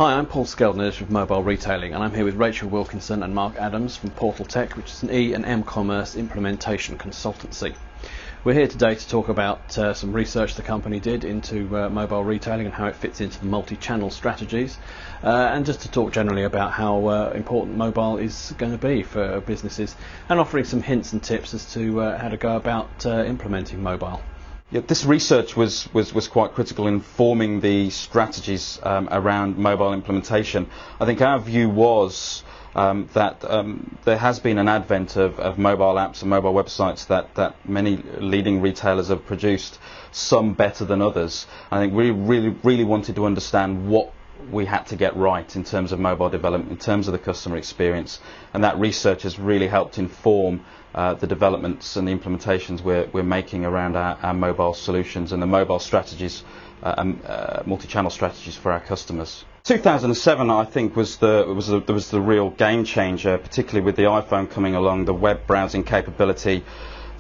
Hi, I'm Paul Skeldnish of Mobile Retailing, and I'm here with Rachel Wilkinson and Mark Adams from Portaltech, which is an E and M commerce implementation consultancy. We're here today to talk about some research the company did into mobile retailing and how it fits into the multi-channel strategies, and just to talk generally about how important mobile is going to be for businesses, and offering some hints and tips as to how to go about implementing mobile. Yeah, this research was quite critical in forming the strategies around mobile implementation. I think our view was that there has been an advent of mobile apps and mobile websites that many leading retailers have produced, some better than others. I think we really wanted to understand what we had to get right in terms of mobile development, in terms of the customer experience, and that research has really helped inform the developments and the implementations we're making around our mobile solutions and the mobile strategies, multi-channel strategies for our customers. 2007, I think, was the real game changer, particularly with the iPhone coming along. The web browsing capability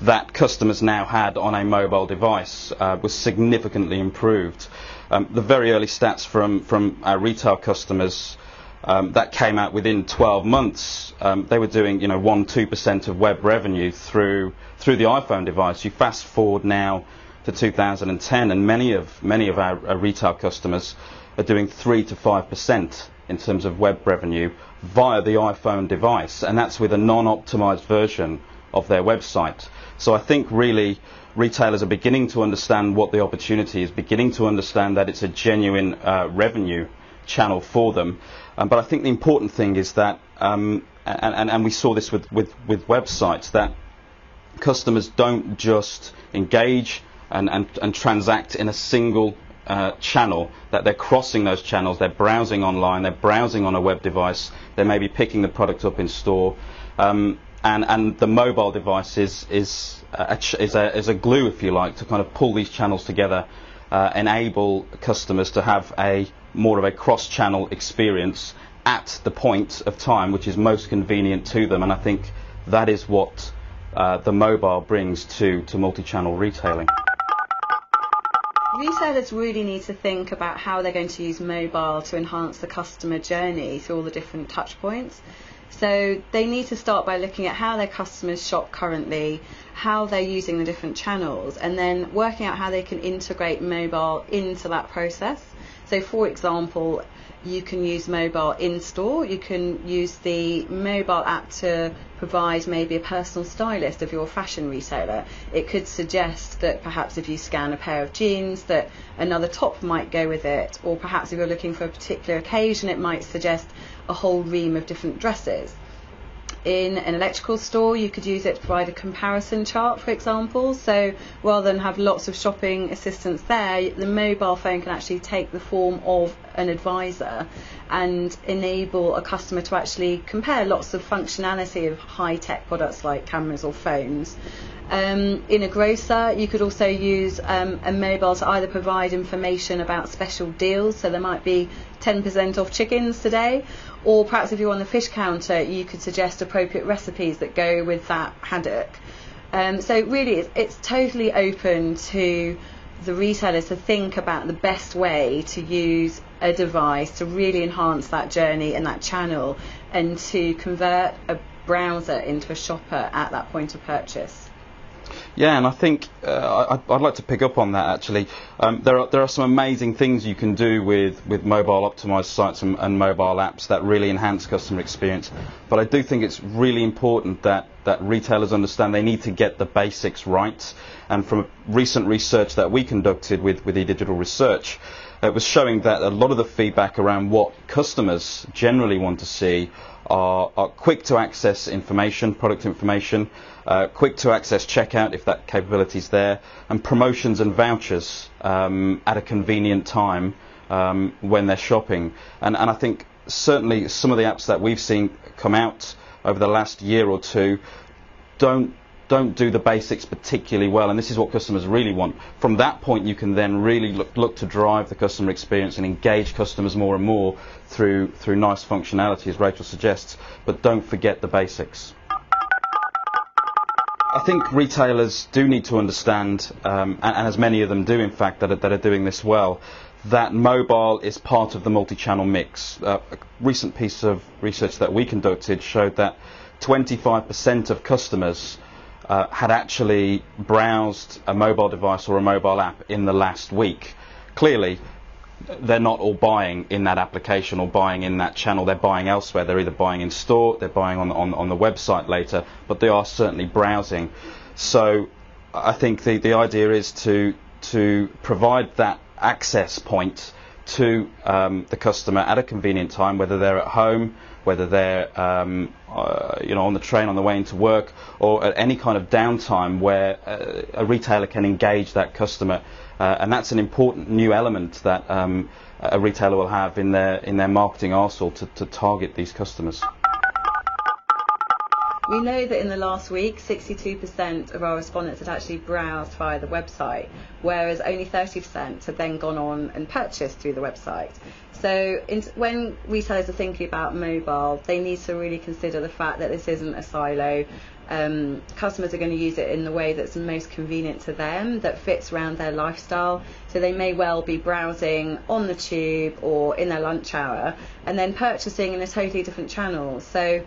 that customers now had on a mobile device was significantly improved. The very early stats from our retail customers that came out within 12 months, they were doing 1-2% of web revenue through the iPhone device. You fast forward now to 2010, and many of our retail customers are doing 3 to 5% in terms of web revenue via the iPhone device, and that's with a non-optimized version of their website. So I think really retailers are beginning to understand what the opportunity is, beginning to understand that it's a genuine revenue channel for them. But I think the important thing is that, and we saw this with websites, that customers don't just engage and transact in a single channel, that they're crossing those channels, they're browsing online, they're browsing on a web device, they may be picking the product up in store, and the mobile device is a glue, if you like, to kind of pull these channels together, enable customers to have more of a cross-channel experience at the point of time which is most convenient to them, and I think that is what the mobile brings to multi-channel retailing. Retailers really need to think about how they're going to use mobile to enhance the customer journey through all the different touch points. So they need to start by looking at how their customers shop currently, how they're using the different channels, and then working out how they can integrate mobile into that process. So for example, you can use mobile in store, you can use the mobile app to provide maybe a personal stylist of your fashion retailer. It could suggest that perhaps if you scan a pair of jeans that another top might go with it, or perhaps if you're looking for a particular occasion it might suggest a whole ream of different dresses. In an electrical store, you could use it to provide a comparison chart, for example. So rather than have lots of shopping assistance there, the mobile phone can actually take the form of an advisor and enable a customer to actually compare lots of functionality of high-tech products like cameras or phones. In a grocer, you could also use a mobile to either provide information about special deals, so there might be 10% off chickens today, or perhaps if you're on the fish counter you could suggest appropriate recipes that go with that haddock. So really it's totally open to the retailers to think about the best way to use a device to really enhance that journey and that channel, and to convert a browser into a shopper at that point of purchase. Yeah, and I think I'd like to pick up on that actually. There are some amazing things you can do with mobile optimized sites and mobile apps that really enhance customer experience. But I do think it's really important that retailers understand they need to get the basics right. And from recent research that we conducted with eDigital Research, it was showing that a lot of the feedback around what customers generally want to see are quick to access information, product information, quick to access checkout if that capability is there, and promotions and vouchers at a convenient time when they're shopping. And I think certainly some of the apps that we've seen come out over the last year or two don't do the basics particularly well, and this is what customers really want. From that point you can then really look to drive the customer experience and engage customers more and more through nice functionality, as Rachel suggests, but don't forget the basics. I think retailers do need to understand, and as many of them do in fact that are doing this well, that mobile is part of the multi-channel mix. A recent piece of research that we conducted showed that 25% of customers had actually browsed a mobile device or a mobile app in the last week. Clearly, they're not all buying in that application or buying in that channel. They're buying elsewhere. They're either buying in store, they're buying on the website later, but they are certainly browsing. So I think the idea is to provide that access point to the customer at a convenient time, whether they're at home, whether they're on the train on the way into work, or at any kind of downtime where a retailer can engage that customer, and that's an important new element that a retailer will have in their marketing arsenal to target these customers. We know that in the last week, 62% of our respondents had actually browsed via the website, whereas only 30% had then gone on and purchased through the website. So when retailers are thinking about mobile, they need to really consider the fact that this isn't a silo. Customers are going to use it in the way that's most convenient to them, that fits around their lifestyle. So they may well be browsing on the tube or in their lunch hour and then purchasing in a totally different channel. So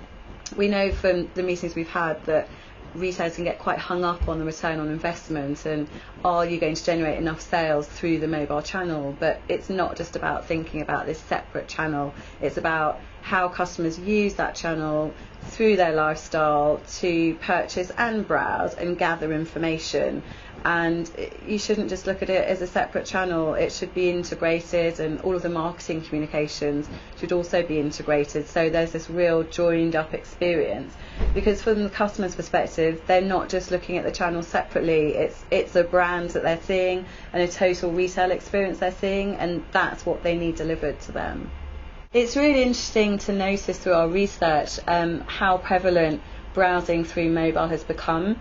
we know from the meetings we've had that retailers can get quite hung up on the return on investment and are you going to generate enough sales through the mobile channel, but it's not just about thinking about this separate channel. It's about how customers use that channel through their lifestyle to purchase and browse and gather information. And you shouldn't just look at it as a separate channel. It should be integrated, and all of the marketing communications should also be integrated, so there's this real joined up experience. Because from the customer's perspective, they're not just looking at the channel separately. It's a brand that they're seeing and a total retail experience they're seeing, and that's what they need delivered to them. It's really interesting to notice through our research how prevalent browsing through mobile has become.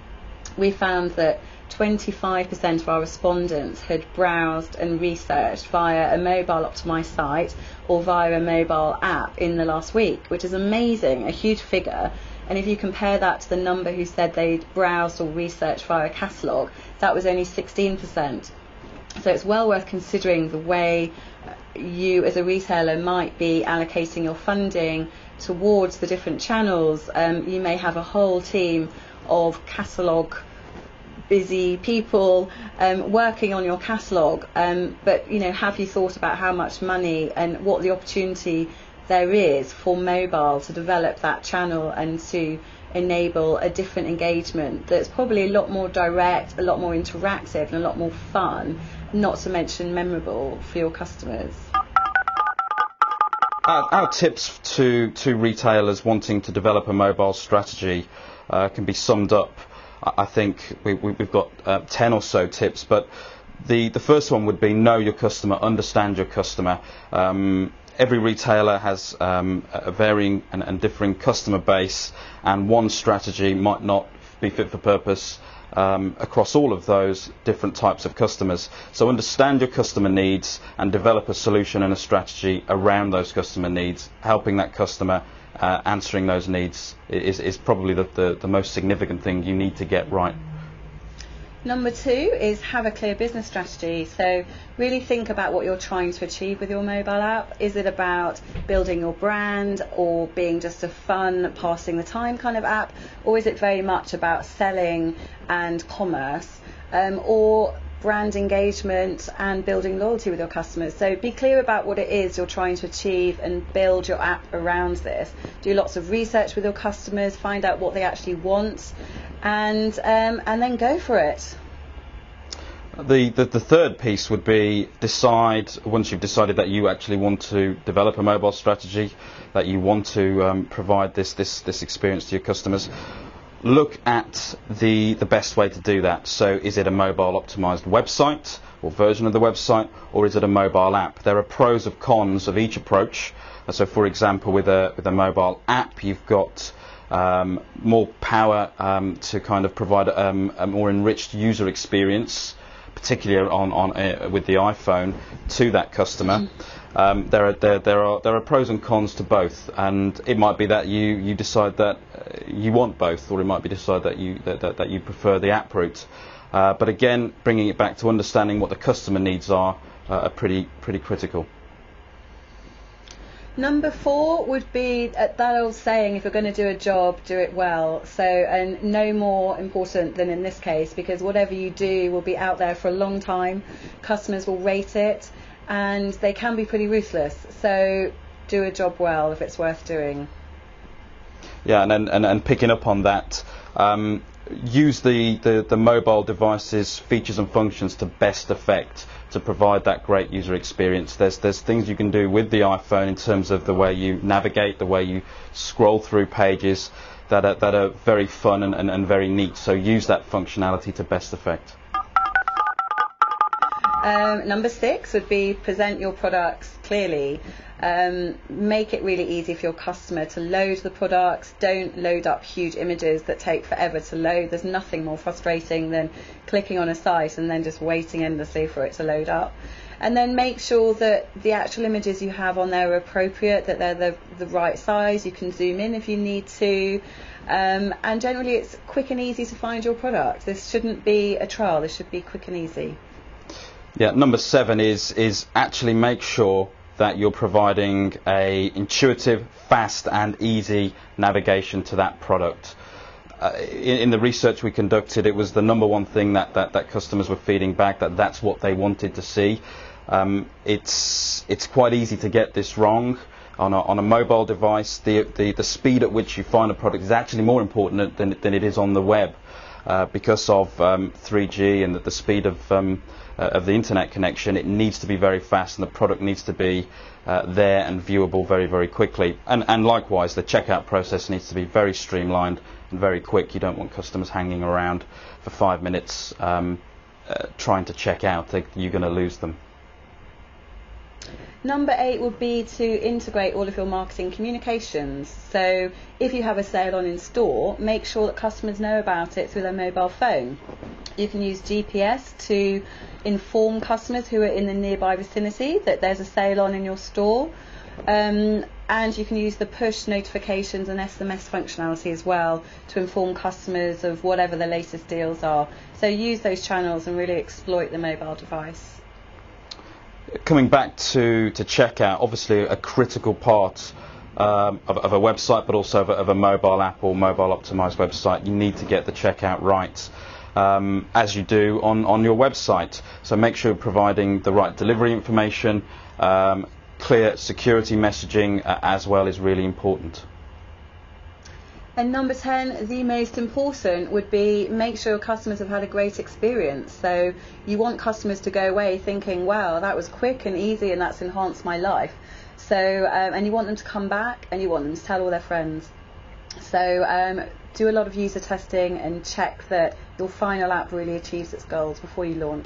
We found that 25% of our respondents had browsed and researched via a mobile optimised site or via a mobile app in the last week, which is amazing, a huge figure. And if you compare that to the number who said they'd browsed or researched via a catalogue, that was only 16%. So it's well worth considering the way you as a retailer might be allocating your funding towards the different channels. You may have a whole team of catalogue busy people working on your catalogue, but have you thought about how much money and what the opportunity there is for mobile to develop that channel and to enable a different engagement that's probably a lot more direct, a lot more interactive and a lot more fun, not to mention memorable for your customers? Our tips to retailers wanting to develop a mobile strategy can be summed up. I think we've got 10 or so tips, but the first one would be know your customer, understand your customer. Every retailer has a varying and differing customer base, and one strategy might not be fit for purpose across all of those different types of customers. So understand your customer needs and develop a solution and a strategy around those customer needs. Helping that customer answering those needs is probably the most significant thing you need to get right. Number 2 is have a clear business strategy. So really think about what you're trying to achieve with your mobile app. Is it about building your brand or being just a fun, passing the time kind of app? Or is it very much about selling and commerce? Or brand engagement and building loyalty with your customers? So be clear about what it is you're trying to achieve and build your app around this. Do lots of research with your customers, find out what they actually want, and then go for it. The third piece would be decide, once you've decided that you actually want to develop a mobile strategy, that you want to provide this experience to your customers, look at the best way to do that. So is it a mobile optimized website or version of the website, or is it a mobile app? There are pros and cons of each approach. So for example, with a mobile app, you've got more power to kind of provide a more enriched user experience, particularly with the iPhone, to that customer. There are pros and cons to both, and it might be that you decide that you want both, or it might be decide that you prefer the app route. But again, bringing it back to understanding what the customer needs are are pretty critical. Number 4 would be that old saying, if you're going to do a job, do it well. So, and no more important than in this case, because whatever you do will be out there for a long time. Customers will rate it, and they can be pretty ruthless. So do a job well if it's worth doing. Yeah, and picking up on that, use the mobile device's features and functions to best effect to provide that great user experience. There's things you can do with the iPhone in terms of the way you navigate, the way you scroll through pages that are very fun and very neat. So use that functionality to best effect. Number 6 would be present your products clearly. Make it really easy for your customer to load the products. Don't load up huge images that take forever to load. There's nothing more frustrating than clicking on a site and then just waiting endlessly for it to load up. And then make sure that the actual images you have on there are appropriate, that they're the right size. You can zoom in if you need to. And generally it's quick and easy to find your product. This shouldn't be a trial. This should be quick and easy. Yeah, number 7 is actually make sure that you're providing a intuitive, fast and easy navigation to that product. In the research we conducted, it was the number 1 thing that customers were feeding back, that's what they wanted to see. It's quite easy to get this wrong. On a mobile device, the speed at which you find a product is actually more important than it is on the web, because of 3G and the speed of the internet connection. It needs to be very fast, and the product needs to be there and viewable very, very quickly. And likewise, the checkout process needs to be very streamlined and very quick. You don't want customers hanging around for 5 minutes trying to check out. You're going to lose them. Number 8 would be to integrate all of your marketing communications. So if you have a sale on in store, make sure that customers know about it through their mobile phone. You can use GPS to inform customers who are in the nearby vicinity that there's a sale on in your store. And you can use the push notifications and SMS functionality as well to inform customers of whatever the latest deals are. So use those channels and really exploit the mobile device. Coming back to checkout, obviously a critical part of a website, but also of a mobile app or mobile optimized website. You need to get the checkout right, as you do on your website. So make sure you're providing the right delivery information. Clear security messaging as well is really important. And number 10, the most important would be make sure customers have had a great experience. So you want customers to go away thinking, wow, that was quick and easy and that's enhanced my life. So, and you want them to come back and you want them to tell all their friends. So do a lot of user testing and check that your final app really achieves its goals before you launch.